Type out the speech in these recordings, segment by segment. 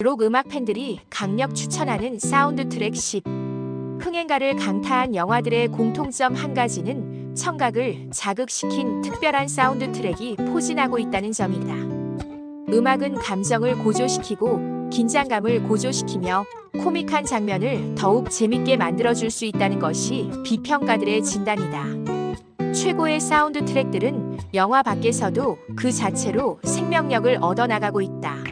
록 음악 팬들이 강력 추천하는 사운드 트랙 10. 흥행가를 강타한 영화들의 공통점 한 가지는 청각을 자극시킨 특별한 사운드 트랙이 포진하고 있다는 점이다. 음악은 감정을 고조시키고 긴장감을 고조시키며 코믹한 장면을 더욱 재밌게 만들어줄 수 있다는 것이 비평가들의 진단이다. 최고의 사운드 트랙들은 영화 밖에서도 그 자체로 생명력을 얻어나가고 있다.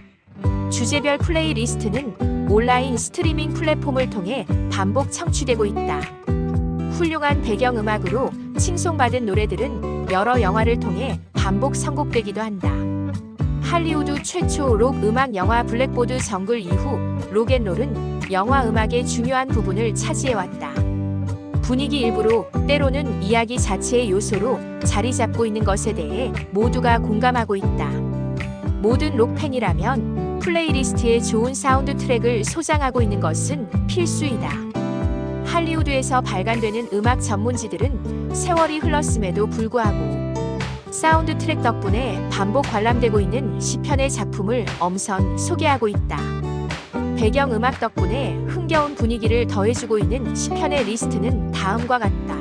주제별 플레이리스트는 온라인 스트리밍 플랫폼을 통해 반복 청취되고 있다. 훌륭한 배경음악으로 칭송받은 노래들은 여러 영화를 통해 반복 선곡되기도 한다. 할리우드 최초 록 음악 영화 블랙보드 정글 이후 록앤롤은 영화 음악의 중요한 부분을 차지해왔다. 분위기 일부로 때로는 이야기 자체의 요소로 자리 잡고 있는 것에 대해 모두가 공감하고 있다. 모든 록 팬이라면 플레이리스트에 좋은 사운드 트랙을 소장하고 있는 것은 필수이다. 할리우드에서 발간되는 음악 전문지들은 세월이 흘렀음에도 불구하고 사운드 트랙 덕분에 반복 관람되고 있는 10편의 작품을 엄선 소개하고 있다. 배경음악 덕분에 흥겨운 분위기를 더해주고 있는 10편의 리스트는 다음과 같다.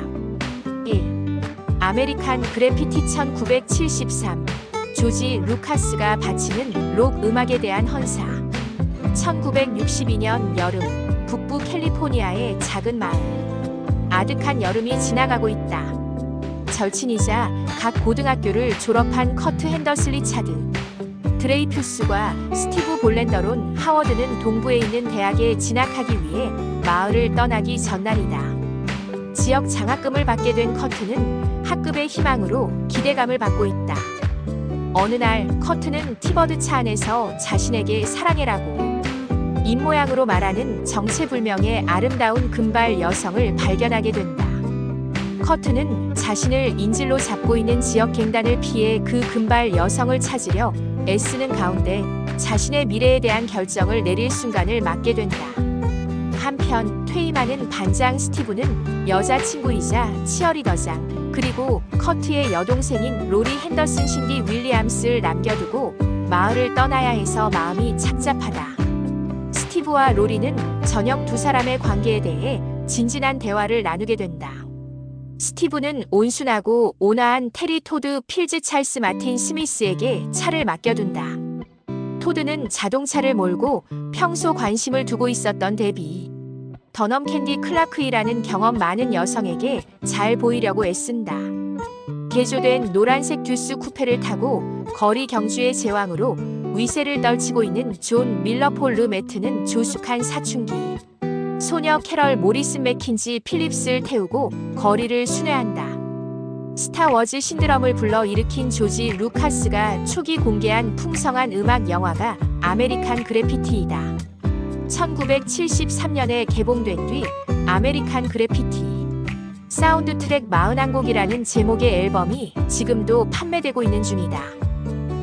1. 아메리칸 그래피티 1973. 조지 루카스가 바치는 록 음악에 대한 헌사. 1962년 여름, 북부 캘리포니아의 작은 마을. 아득한 여름이 지나가고 있다. 절친이자 각 고등학교를 졸업한 커트 핸더슬 리차드 드레이퓨스과 스티브 볼랜더론 하워드는 동부에 있는 대학에 진학하기 위해 마을을 떠나기 전날이다. 지역 장학금을 받게 된 커트는 학급의 희망으로 기대감을 받고 있다. 어느 날 커트는 티버드 차 안에서 자신에게 사랑해라고 입모양으로 말하는 정체불명의 아름다운 금발 여성을 발견하게 된다. 커트는 자신을 인질로 잡고 있는 지역 갱단을 피해 그 금발 여성을 찾으려 애쓰는 가운데 자신의 미래에 대한 결정을 내릴 순간을 맞게 된다. 한편 퇴임하는 반장 스티브는 여자친구이자 치어리더장 그리고 커트의 여동생인 로리 핸더슨 신디 윌리엄스를 남겨두고 마을을 떠나야 해서 마음이 착잡하다. 스티브와 로리는 저녁 두 사람의 관계에 대해 진진한 대화를 나누게 된다. 스티브는 온순하고 온화한 테리 토드 필즈 찰스 마틴 스미스에게 차를 맡겨둔다. 토드는 자동차를 몰고 평소 관심을 두고 있었던 데비 더넘 캔디 클라크이라는 경험 많은 여성에게 잘 보이려고 애쓴다. 개조된 노란색 듀스 쿠페를 타고 거리 경주의 제왕으로 위세를 떨치고 있는 존 밀러폴 르 매트는 조숙한 사춘기 소녀 캐럴 모리슨 맥킨지 필립스를 태우고 거리를 순회한다. 스타워즈 신드롬을 불러일으킨 조지 루카스가 초기 공개한 풍성한 음악 영화가 아메리칸 그래피티이다. 1973년에 개봉된 뒤 아메리칸 그래피티 사운드 트랙 41곡이라는 제목의 앨범이 지금도 판매되고 있는 중이다.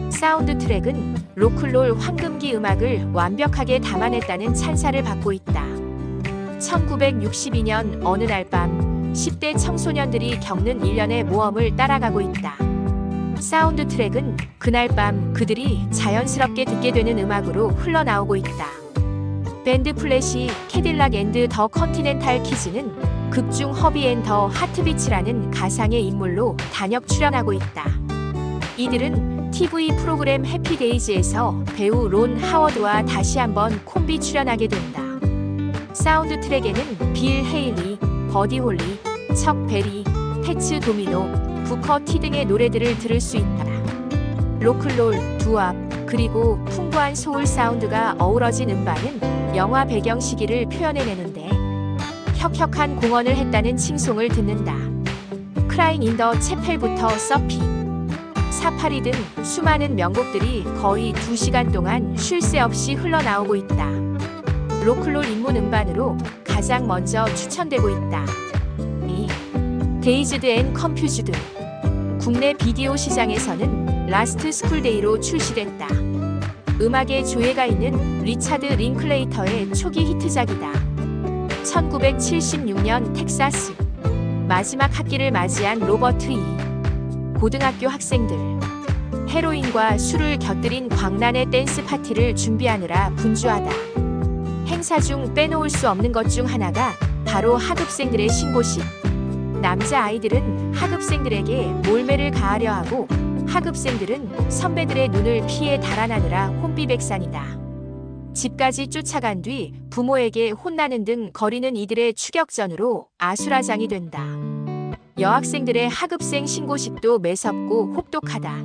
사운드 트랙은 로클롤 황금기 음악을 완벽하게 담아냈다는 찬사를 받고 있다. 1962년 어느 날 밤 10대 청소년들이 겪는 일련의 모험을 따라가고 있다. 사운드 트랙은 그날 밤 그들이 자연스럽게 듣게 되는 음악으로 흘러나오고 있다. 밴드 플래시 캐딜락 앤드 더 컨티넨탈 키즈는 극중 허비 앤 더 하트비츠라는 가상의 인물로 단역 출연하고 있다. 이들은 TV 프로그램 해피데이즈에서 배우 론 하워드와 다시 한번 콤비 출연하게 된다. 사운드 트랙에는 빌 헤일리, 버디 홀리, 척 베리, 패츠 도미노, 부커 티 등의 노래들을 들을 수 있다. 로클롤, 두왑, 그리고 풍부한 소울 사운드가 어우러진 음반은 영화 배경 시기를 표현해내는데 혁혁한 공헌을 했다는 칭송을 듣는다. 크라잉 인 더 채펠부터 서핑, 사파리 등 수많은 명곡들이 거의 2시간 동안 쉴 새 없이 흘러나오고 있다. 로클롤 입문 음반으로 가장 먼저 추천되고 있다. 2. 데이즈드 앤 컴퓨즈드 국내 비디오 시장에서는 라스트 스쿨데이로 출시됐다. 음악의 조예가 있는 리차드 링클레이터의 초기 히트작이다. 1976년 텍사스 마지막 학기를 맞이한 로버트 E. 고등학교 학생들 헤로인과 술을 곁들인 광란의 댄스 파티를 준비하느라 분주하다. 행사 중 빼놓을 수 없는 것 중 하나가 바로 하급생들의 신고식. 남자 아이들은 하급생들에게 몰매를 가하려 하고 하급생들은 선배들의 눈을 피해 달아나느라 혼비백산이다. 집까지 쫓아간 뒤 부모에게 혼나는 등 거리는 이들의 추격전으로 아수라장이 된다. 여학생들의 하급생 신고식도 매섭고 혹독하다.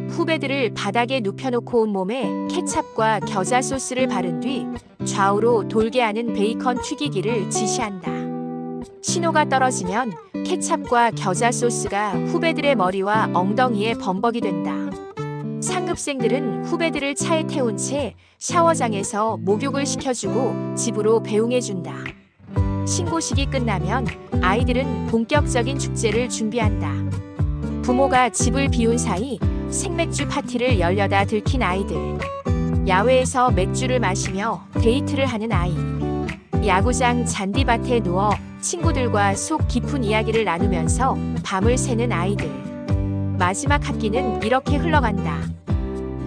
후배들을 바닥에 눕혀놓고 온몸에 케찹과 겨자 소스를 바른 뒤 좌우로 돌게 하는 베이컨 튀기기를 지시한다. 신호가 떨어지면 케찹과 겨자 소스가 후배들의 머리와 엉덩이에 범벅이 된다. 상급생들은 후배들을 차에 태운 채 샤워장에서 목욕을 시켜주고 집으로 배웅해준다. 신고식이 끝나면 아이들은 본격적인 축제를 준비한다. 부모가 집을 비운 사이 생맥주 파티를 열려다 들킨 아이들. 야외에서 맥주를 마시며 데이트를 하는 아이. 야구장 잔디밭에 누워 친구들과 속 깊은 이야기를 나누면서 밤을 새는 아이들. 마지막 학기는 이렇게 흘러간다.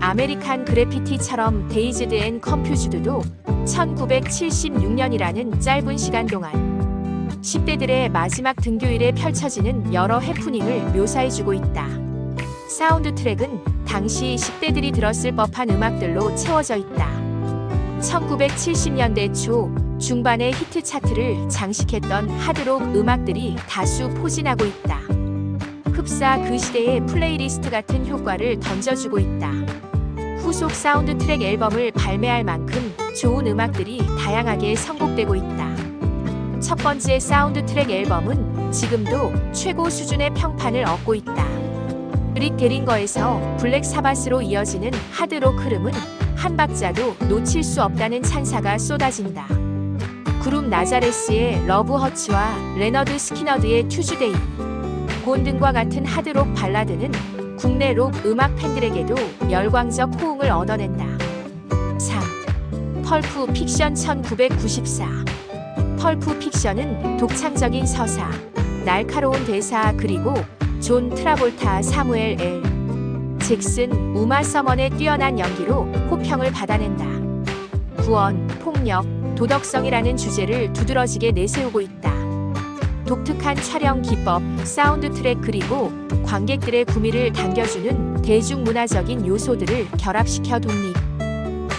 아메리칸 그래피티처럼 데이즈드 앤 컨퓨즈드도 1976년이라는 짧은 시간 동안 10대들의 마지막 등교일에 펼쳐지는 여러 해프닝을 묘사해주고 있다. 사운드 트랙은 당시 10대들이 들었을 법한 음악들로 채워져 있다. 1970년대 초 중반의 히트 차트를 장식했던 하드록 음악들이 다수 포진하고 있다. 흡사 그 시대의 플레이리스트 같은 효과를 던져주고 있다. 후속 사운드 트랙 앨범을 발매할 만큼 좋은 음악들이 다양하게 선곡되고 있다. 첫 번째 사운드 트랙 앨범은 지금도 최고 수준의 평판을 얻고 있다. 릭 데링거에서 블랙 사바스로 이어지는 하드록 흐름은 한 박자도 놓칠 수 없다는 찬사가 쏟아진다. 그룹 나자레스의 러브 허츠와 레너드 스키너드의 튜즈데이, 곤 등과 같은 하드록 발라드는 국내 록 음악 팬들에게도 열광적 호응을 얻어낸다. 3. 펄프 픽션 1994. 펄프 픽션은 독창적인 서사, 날카로운 대사 그리고 존 트라볼타, 사무엘 L. 잭슨, 우마 서먼의 뛰어난 연기로 호평을 받아낸다. 구원, 폭력, 도덕성이라는 주제를 두드러지게 내세우고 있다. 독특한 촬영 기법, 사운드 트랙 그리고 관객들의 구미를 당겨주는 대중문화적인 요소들을 결합시켜 독립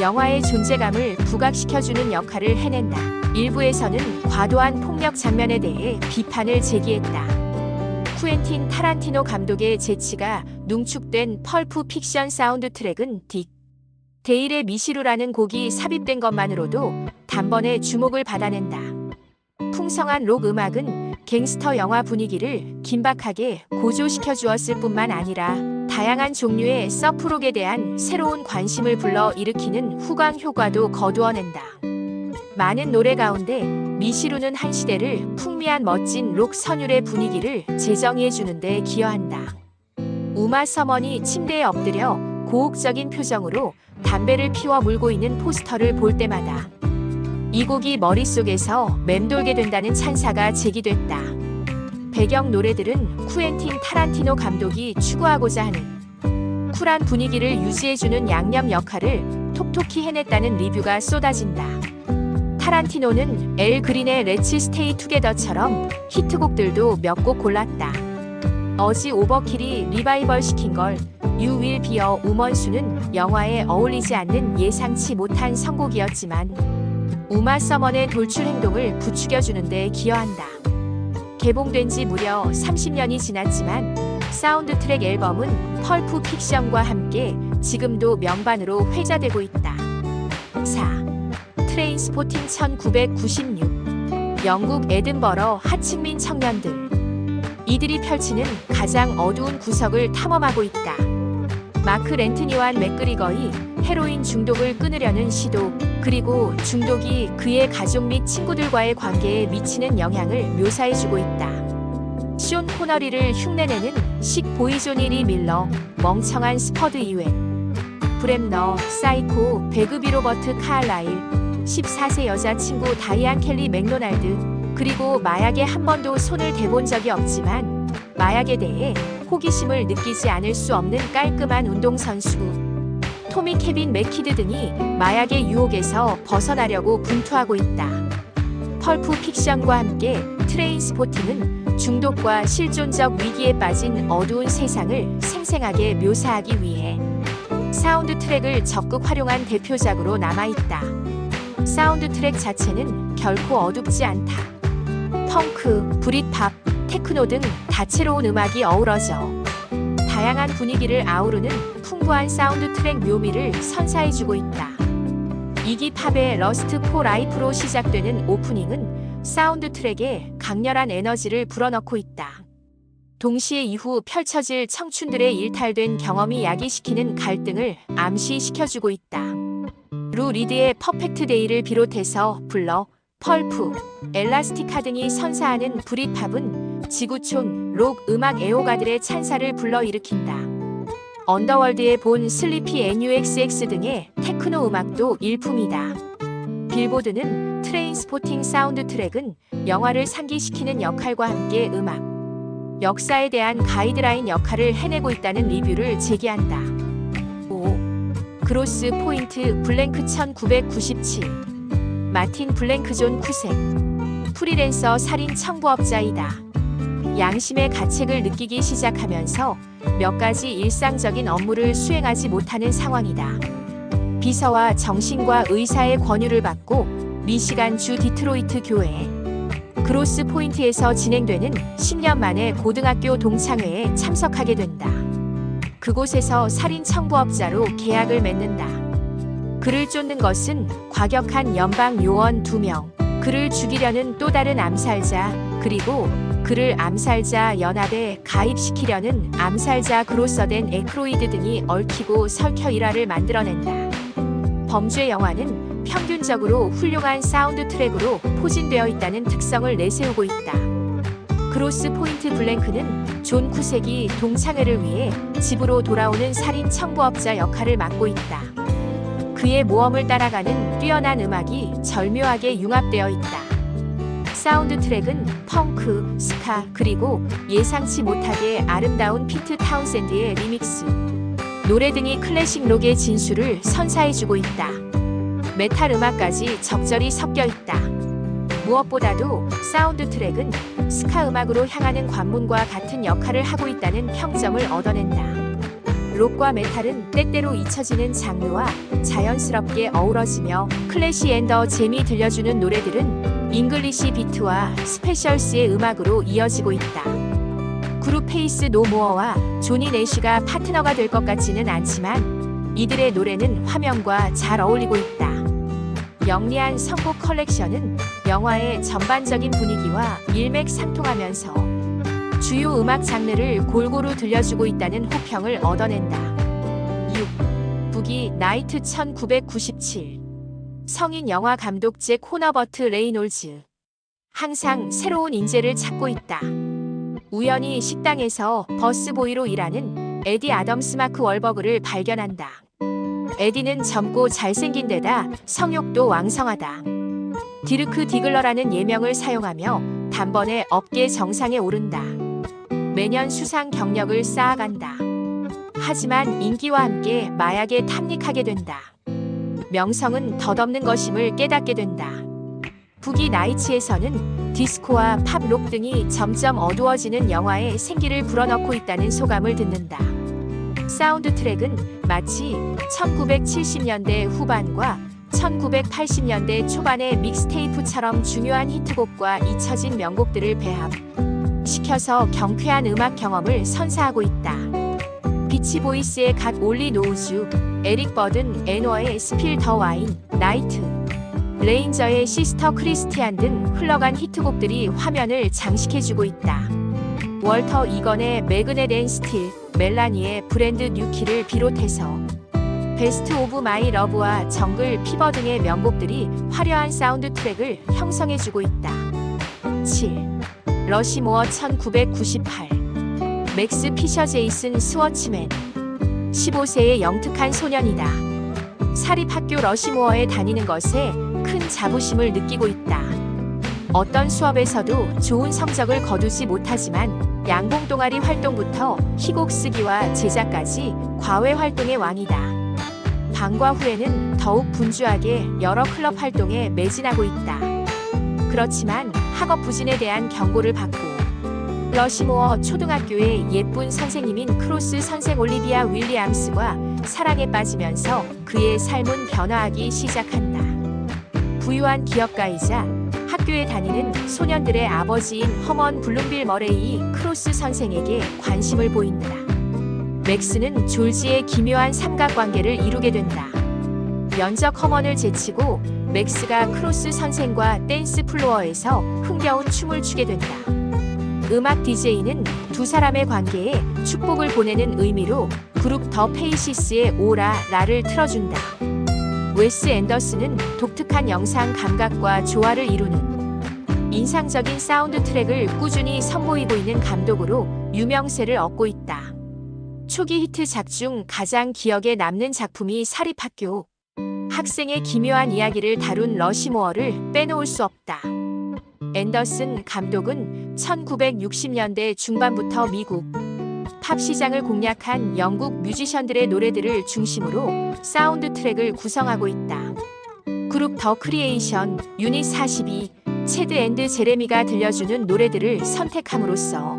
영화의 존재감을 부각시켜주는 역할을 해낸다. 일부에서는 과도한 폭력 장면에 대해 비판을 제기했다. 쿠엔틴 타란티노 감독의 재치가 농축된 펄프 픽션 사운드 트랙은 딕 데일의 미시루라는 곡이 삽입된 것만으로도 단번에 주목을 받아낸다. 풍성한 록 음악은 갱스터 영화 분위기를 긴박하게 고조시켜 주었을 뿐만 아니라 다양한 종류의 서프록에 대한 새로운 관심을 불러 일으키는 후광 효과도 거두어낸다. 많은 노래 가운데 미시루는 한 시대를 풍미한 멋진 록 선율의 분위기를 재정의해 주는 데 기여한다. 우마 서먼이 침대에 엎드려 고혹적인 표정으로 담배를 피워 물고 있는 포스터를 볼 때마다 이 곡이 머릿속에서 맴돌게 된다는 찬사가 제기됐다. 배경 노래들은 쿠엔틴 타란티노 감독이 추구하고자 하는 쿨한 분위기를 유지해주는 양념 역할을 톡톡히 해냈다는 리뷰가 쏟아진다. 타란티노는 엘 그린의 렛츠 스테이 투게더처럼 히트곡들도 몇 곡 골랐다. 어지 오버킬이 리바이벌 시킨 걸 You Will Be a Woman수는 영화에 어울리지 않는 예상치 못한 선곡이었지만 우마 서먼의 돌출 행동을 부추겨주는 데 기여한다. 개봉된 지 무려 30년이 지났지만 사운드 트랙 앨범은 펄프 픽션과 함께 지금도 명반으로 회자되고 있다. 4. 트레인스포팅 1996. 영국 에든버러 하층민 청년들. 이들이 펼치는 가장 어두운 구석을 탐험하고 있다. 마크 렌트니와 맥그리거의 헤로인 중독을 끊으려는 시도, 그리고 중독이 그의 가족 및 친구들과의 관계에 미치는 영향을 묘사해주고 있다. 쇼 코너리를 흉내내는 식 보이존 리 밀러, 멍청한 스퍼드 이웬, 브렘너, 사이코, 배그비 로버트 카알라일, 14세 여자친구 다이안 켈리 맥도날드, 그리고 마약에 한 번도 손을 대본 적이 없지만 마약에 대해 호기심을 느끼지 않을 수 없는 깔끔한 운동선수. 토미 케빈 맥키드 등이 마약의 유혹에서 벗어나려고 분투하고 있다. 펄프 픽션과 함께 트레인스포팅은 중독과 실존적 위기에 빠진 어두운 세상을 생생하게 묘사하기 위해 사운드 트랙을 적극 활용한 대표작으로 남아있다. 사운드 트랙 자체는 결코 어둡지 않다. 펑크, 브릿팝, 테크노 등 다채로운 음악이 어우러져 다양한 분위기를 아우르는 풍부한 사운드 트랙 묘미를 선사해주고 있다. 이기 팝의 러스트 포 라이프로 시작되는 오프닝은 사운드 트랙에 강렬한 에너지를 불어넣고 있다. 동시에 이후 펼쳐질 청춘들의 일탈된 경험이 야기시키는 갈등을 암시시켜주고 있다. 루 리드의 퍼펙트 데이를 비롯해서 블러, 펄프, 엘라스티카 등이 선사하는 브릿팝은 지구촌 록 음악 애호가들의 찬사를 불러일으킨다. 언더월드의 본 슬리피 NUXX 등의 테크노 음악도 일품이다. 빌보드는 트레인스포팅 사운드 트랙은 영화를 상기시키는 역할과 함께 음악, 역사에 대한 가이드라인 역할을 해내고 있다는 리뷰를 제기한다. 5. 그로스 포인트 블랭크 1997 마틴 블랭크 존 쿠색 프리랜서 살인 청부업자이다. 양심의 가책을 느끼기 시작하면서 몇 가지 일상적인 업무를 수행하지 못하는 상황이다. 비서와 정신과 의사의 권유를 받고 미시간 주 디트로이트 교회 그로스 포인트에서 진행되는 10년 만에 고등학교 동창회에 참석하게 된다. 그곳에서 살인 청부업자로 계약을 맺는다. 그를 쫓는 것은 과격한 연방 요원 2명, 그를 죽이려는 또 다른 암살자, 그리고 그를 암살자 연합에 가입시키려는 암살자 그로서된 에크로이드 등이 얽히고 설켜 일화를 만들어낸다. 범죄 영화는 평균적으로 훌륭한 사운드 트랙으로 포진되어 있다는 특성을 내세우고 있다. 그로스 포인트 블랭크는 존 쿠색이 동창회를 위해 집으로 돌아오는 살인 청부업자 역할을 맡고 있다. 그의 모험을 따라가는 뛰어난 음악이 절묘하게 융합되어 있다. 사운드 트랙은 펑크, 스카, 그리고 예상치 못하게 아름다운 피트 타운샌드의 리믹스, 노래 등이 클래식 록의 진수를 선사해주고 있다. 메탈 음악까지 적절히 섞여 있다. 무엇보다도 사운드 트랙은 스카 음악으로 향하는 관문과 같은 역할을 하고 있다는 평점을 얻어낸다. 록과 메탈은 때때로 잊혀지는 장르와 자연스럽게 어우러지며 클래시 앤 더 잼이 들려주는 노래들은 잉글리시 비트와 스페셜스의 음악으로 이어지고 있다. 그룹 페이스 노 모어와 조니 내쉬가 파트너가 될 것 같지는 않지만 이들의 노래는 화면과 잘 어울리고 있다. 영리한 선곡 컬렉션은 영화의 전반적인 분위기와 일맥상통하면서 주요 음악 장르를 골고루 들려주고 있다는 호평을 얻어낸다. 6. 북이 나이트 1997 성인 영화 감독 잭 호너버트 레이놀즈 항상 새로운 인재를 찾고 있다. 우연히 식당에서 버스보이로 일하는 에디 아덤스 마크 월버그를 발견한다. 에디는 젊고 잘생긴 데다 성욕도 왕성하다. 디르크 디글러라는 예명을 사용하며 단번에 업계 정상에 오른다. 매년 수상 경력을 쌓아간다. 하지만 인기와 함께 마약에 탐닉하게 된다. 명성은 덧없는 것임을 깨닫게 된다. 북이 나이츠에서는 디스코와 팝, 록 등이 점점 어두워지는 영화에 생기를 불어넣고 있다는 소감을 듣는다. 사운드 트랙은 마치 1970년대 후반과 1980년대 초반의 믹스테이프처럼 중요한 히트곡과 잊혀진 명곡들을 배합시켜서 경쾌한 음악 경험을 선사하고 있다. 비치 보이스의 갓 올리 노우즈, 에릭 버든 애너의 스필 더 와인, 나이트, 레인저의 시스터 크리스티안 등 흘러간 히트곡들이 화면을 장식해주고 있다. 월터 이건의 매그넷 앤 스틸, 멜라니의 브랜드 뉴키를 비롯해서 베스트 오브 마이 러브와 정글 피버 등의 명곡들이 화려한 사운드 트랙을 형성해주고 있다. 7. 러시모어 1998 맥스 피셔 제이슨 스워츠맨 15세의 영특한 소년이다. 사립학교 러시모어에 다니는 것에 큰 자부심을 느끼고 있다. 어떤 수업에서도 좋은 성적을 거두지 못하지만 양봉 동아리 활동부터 희곡 쓰기와 제작까지 과외 활동의 왕이다. 방과 후에는 더욱 분주하게 여러 클럽 활동에 매진하고 있다. 그렇지만 학업 부진에 대한 경고를 받고 러시모어 초등학교의 예쁜 선생님인 크로스 선생 올리비아 윌리엄스과 사랑에 빠지면서 그의 삶은 변화하기 시작한다. 부유한 기업가이자 학교에 다니는 소년들의 아버지인 허먼 블룸빌 머레이 크로스 선생에게 관심을 보인다. 맥스는 졸지의 기묘한 삼각관계를 이루게 된다. 면적 허먼을 제치고 맥스가 크로스 선생과 댄스 플로어에서 흥겨운 춤을 추게 된다. 음악 DJ는 두 사람의 관계에 축복을 보내는 의미로 그룹 더 페이시스의 오라라를 틀어준다. 웨스 앤더슨은 독특한 영상 감각과 조화를 이루는 인상적인 사운드 트랙을 꾸준히 선보이고 있는 감독으로 유명세를 얻고 있다. 초기 히트작 중 가장 기억에 남는 작품이 사립학교. 학생의 기묘한 이야기를 다룬 러시모어를 빼놓을 수 없다. 앤더슨 감독은 1960년대 중반부터 미국 팝 시장을 공략한 영국 뮤지션들의 노래들을 중심으로 사운드 트랙을 구성하고 있다. 그룹 더 크리에이션, 유닛 42, 체드 앤드 제레미가 들려주는 노래들을 선택함으로써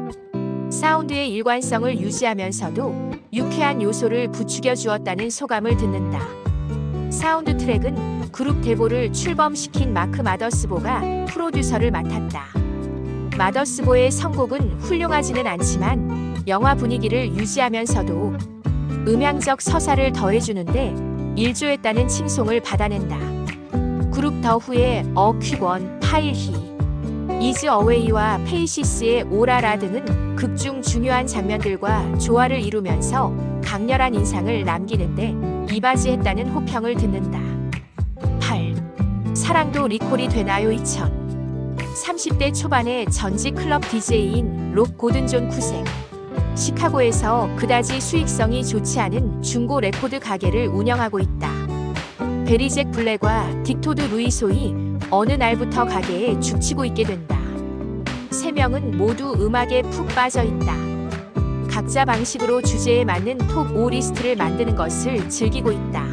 사운드의 일관성을 유지하면서도 유쾌한 요소를 부추겨 주었다는 소감을 듣는다. 사운드 트랙은 그룹 데보를 출범시킨 마크 마더스보가 프로듀서를 맡았다. 마더스보의 선곡은 훌륭하지는 않지만 영화 분위기를 유지하면서도 음향적 서사를 더해주는데 일조했다는 칭송을 받아낸다. 그룹 더 후의 어 퀴권, 파일히, 이즈 어웨이와 페이시스의 오라라 등은 극중 중요한 장면들과 조화를 이루면서 강렬한 인상을 남기는데 이바지했다는 호평을 듣는다. 8. 사랑도 리콜이 되나요 2000. 30대 초반의 전직 클럽 DJ인 록 고든 존 쿠색. 시카고에서 그다지 수익성이 좋지 않은 중고 레코드 가게를 운영하고 있다. 베리 잭 블랙과 딕토드 루이소이 어느 날부터 가게에 죽치고 있게 된다. 세 명은 모두 음악에 푹 빠져 있다. 각자 방식으로 주제에 맞는 톱 5 리스트를 만드는 것을 즐기고 있다.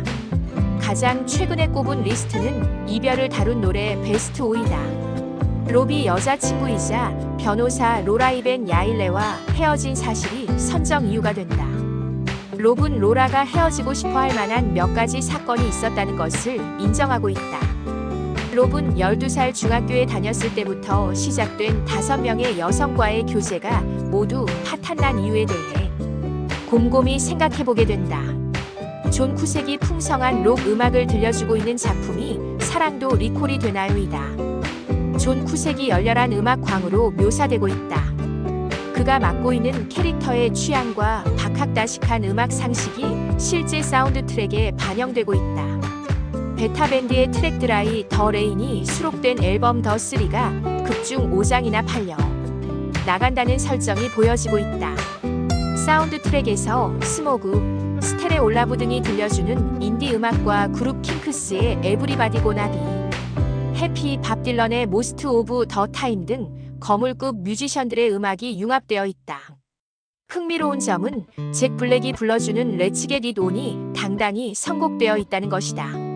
가장 최근에 꼽은 리스트는 이별을 다룬 노래 베스트 5이다. 롭이 여자친구이자 변호사 로라이벤 야일레와 헤어진 사실이 선정 이유가 된다. 롭은 로라가 헤어지고 싶어 할 만한 몇 가지 사건이 있었다는 것을 인정하고 있다. 롭은 12살 중학교에 다녔을 때부터 시작된 5명의 여성과의 교제가 모두 파탄난 이유에 대해 곰곰이 생각해보게 된다. 존 쿠색이 풍성한 록 음악을 들려주고 있는 작품이 사랑도 리콜이 되나요이다. 존 쿠색이 열렬한 음악광으로 묘사되고 있다. 그가 맡고 있는 캐릭터의 취향과 박학다식한 음악 상식이 실제 사운드 트랙에 반영되고 있다. 베타밴드의 트랙 드라이 더 레인이 수록된 앨범 더 3가 극중 5장이나 팔려 나간다는 설정이 보여지고 있다. 사운드 트랙에서 스모그, 스테레올라브 등이 들려주는 인디 음악과 그룹 킹크스의 에브리바디 고나비, 해피, 밥 딜런의 모스트 오브 더 타임 등 거물급 뮤지션들의 음악이 융합되어 있다. 흥미로운 점은 잭 블랙이 불러주는 렛츠 겟 잇 온이 당당히 선곡되어 있다는 것이다.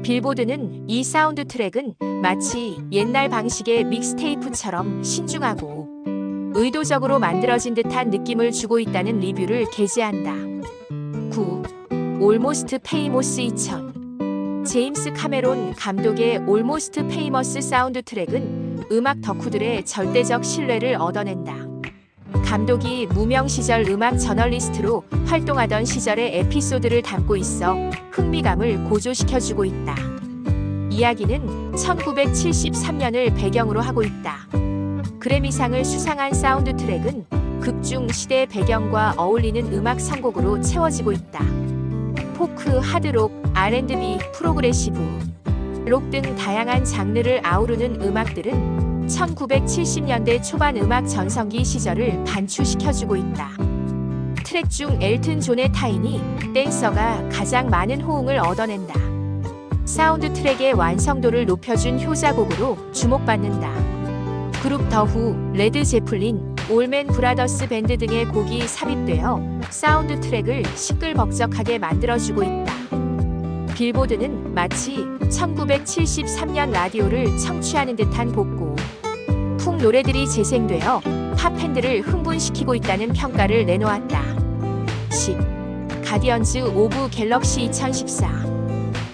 빌보드는 이 사운드 트랙은 마치 옛날 방식의 믹스테이프처럼 신중하고 의도적으로 만들어진 듯한 느낌을 주고 있다는 리뷰를 게재한다. 9. 올모스트 페이모스 2000. 제임스 카메론 감독의 올모스트 페이머스 사운드 트랙은 음악 덕후들의 절대적 신뢰를 얻어낸다. 감독이 무명 시절 음악 저널리스트로 활동하던 시절의 에피소드를 담고 있어 흥미감을 고조시켜주고 있다. 이야기는 1973년을 배경으로 하고 있다. 그래미상을 수상한 사운드 트랙은 극중 시대의 배경과 어울리는 음악 선곡으로 채워지고 있다. 포크, 하드록, R&B, 프로그레시브, 록 등 다양한 장르를 아우르는 음악들은 1970년대 초반 음악 전성기 시절을 반추시켜주고 있다. 트랙 중 엘튼 존의 타인이 댄서가 가장 많은 호응을 얻어낸다. 사운드 트랙의 완성도를 높여준 효자곡으로 주목받는다. 그룹 더 후, 레드 제플린, 올맨 브라더스 밴드 등의 곡이 삽입되어 사운드 트랙을 시끌벅적하게 만들어주고 있다. 빌보드는 마치 1973년 라디오를 청취하는 듯한 복고 풍 노래들이 재생되어 팝 팬들을 흥분시키고 있다는 평가를 내놓았다. 10. 가디언즈 오브 갤럭시 2014.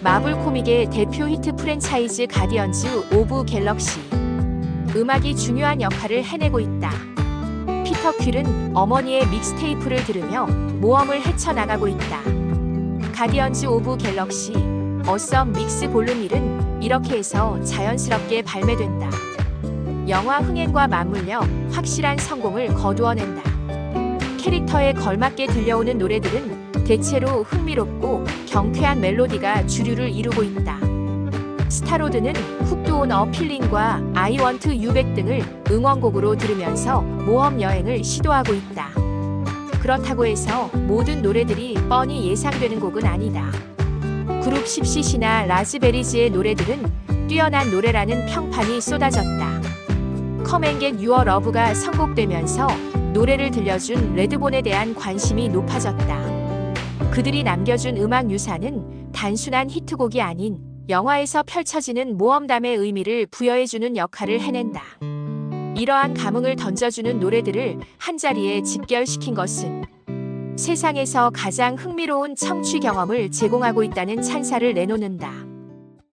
마블 코믹의 대표 히트 프랜차이즈 가디언즈 오브 갤럭시. 음악이 중요한 역할을 해내고 있다. 피터 퀼은 어머니의 믹스테이프를 들으며 모험을 헤쳐나가고 있다. 가디언즈 오브 갤럭시 어썸 믹스 볼륨 1은 이렇게 해서 자연스럽게 발매된다. 영화 흥행과 맞물려 확실한 성공을 거두어낸다. 캐릭터에 걸맞게 들려오는 노래들은 대체로 흥미롭고 경쾌한 멜로디가 주류를 이루고 있다. 스타로드는 훅드 온 어 필링과 I Want You Back 등을 응원곡으로 들으면서 모험 여행을 시도하고 있다. 그렇다고 해서 모든 노래들이 뻔히 예상되는 곡은 아니다. 그룹 10cc나 라즈베리즈의 노래들은 뛰어난 노래라는 평판이 쏟아졌다. Come and Get Your Love가 선곡되면서 노래를 들려준 레드본에 대한 관심이 높아졌다. 그들이 남겨준 음악 유산은 단순한 히트곡이 아닌 영화에서 펼쳐지는 모험담의 의미를 부여해주는 역할을 해낸다. 이러한 감흥을 던져주는 노래들을 한자리에 집결시킨 것은 세상에서 가장 흥미로운 청취 경험을 제공하고 있다는 찬사를 내놓는다.